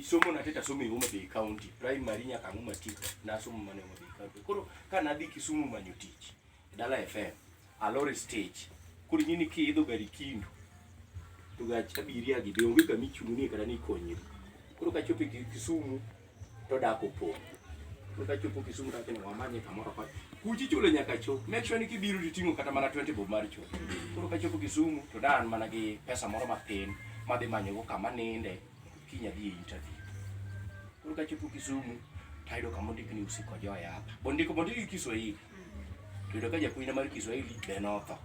somo na teta somo Homa Bay County primary nyaka ng'uma tiko na somo mane Homa Bay County. Koro kana dhi Kisumu manyo tich Dala FM Alore stage kuri nyini kiidho gari Kindu to gach abiria gi be onge kama ichung'nie kata ni konyri. Koro ka chopo Kisumu to dak opong'. Koro ka chopo Kisumu to akene wamanye kamoro ka kuchi chulo nyaka chop. Make sure ni kibiro titing'o kata mana 20 bob mar chop. Koro ka chopo Kisumu to dan mana gi pesa moro matin madhi manyogo kama ninde kinya dhi interview. Koro ka chopo Kisumu tayudo kama ondik ni Usiku Joya hapa. Bondiko Kiswahili. Tudo ka japuonjna mar Kiswahili be notho.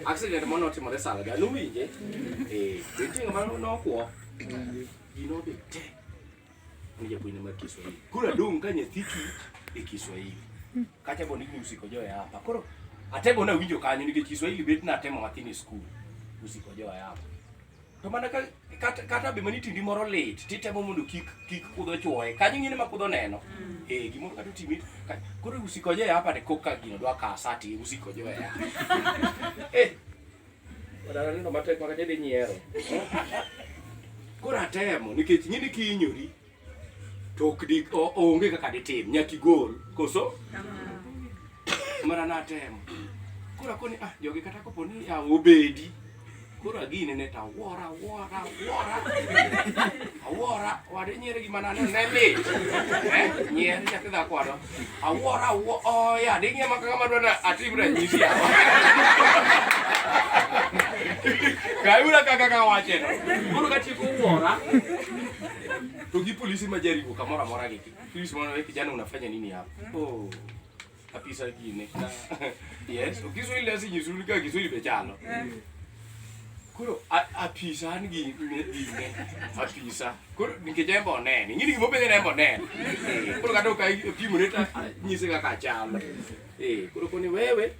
Accident mono timore Salga nuwinje. Nitie ng'ama nokwo. Gino be te. Ni japuonjna mar Kiswahili. Koro adong' ka nyathiki e Kiswahili. Kacha bondiko ni Usiku Joya hapa. Koro atebo na winjo kanyo nikech Kiswahili bet natemo matin e skul. Usiku Joya hapa. To mana kata be mani tindi moro lit titemo mondo kik kudho chwoye. Kanyo ng'ine ma kudho neno. Gimoro kata timi koro Usiku Joya hapa de koka gino dwa ka sati Usiku Joya. Wadara neno matek maka jede nyiero. Koro atemo nikech ng'ini kihinyori to ok onge kaka ditim nyaki gol koso mana natemo. Koro akoni jogi kata koponi obedi koro agine ne ta wora wade nyere gi manane ne lit nyere chake da kwado awora ya de ngia maka kama dona atibra nyisi ya kayura kaka wache no koro ka chiko wora to gi polisi majaribu kamora mora giki polisi mwana kijana unafanya nini hapa kapisa gine yes Kiswahili asi nyisuri ka Kiswahili bechalo. Koro apisa ngi apisa koro nikejembo nene ngini gimo bende nembo nene koro kata kai pimo neta nyise kaka chalo koro koni wewe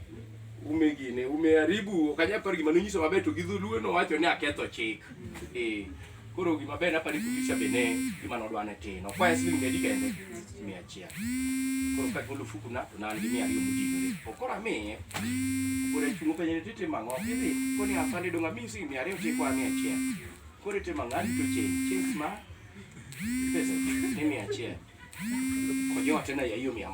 umeharibu okanya par gima nonyiso maber to gidhuluo no wacho ni aketho chik koro gima ber apari polisi bene gima nodwane tino kwa siling edi kende 100 koro ka golo fuku na to nan gimi ariyo mudinore koro ame kore chungo penye tete mango kidi koni afande donga misi 200 te kwa 100 kore te mangani to change ma pesa ni 100 kojo tena ya hiyo 100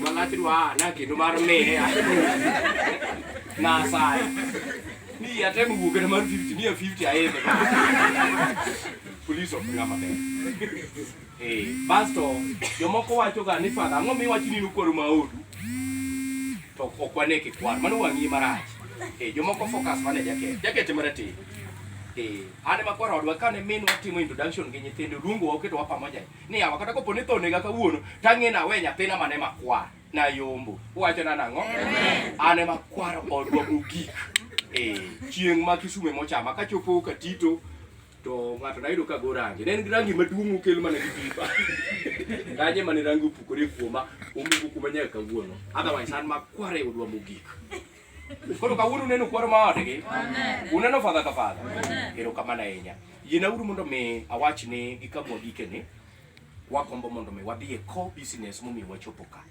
wala tidwa na kindo mar me na sai ni atemu wuok na mar 50 ni 50 aebe police of ngama be basto jomoko wacho ga ni fada ang'o mi wachi ni nukwaro maodu to okwane ki kwar mano wang'i marach jomoko focus mane jaket marati ane makwaro odwa kane min watimo introduction gi nyithindo luongo waketo wa pamoja ni yawa kata kopo ni thone ga kawuono tang'e na we nyathina mane makwar na yombo wacho na nang'o ane makwar odwa mogik chieng' ma Kisume mochama kachopo ka Tito to ng'ato nayudo ka go rangi ne en rangi maduong' okel mana gi pipa kanye mane rangi opukore kuoma omugo kuma nyaka kawuono otherwise an makware odwa mogik koro kawuono neno kwaro maodgi uneno fadha ka fadha ero kamana ahinya yienauru mondo mi awachne gi kamwa gikeni wakombo mondo mi wadhi e core business momiyo wachopo ka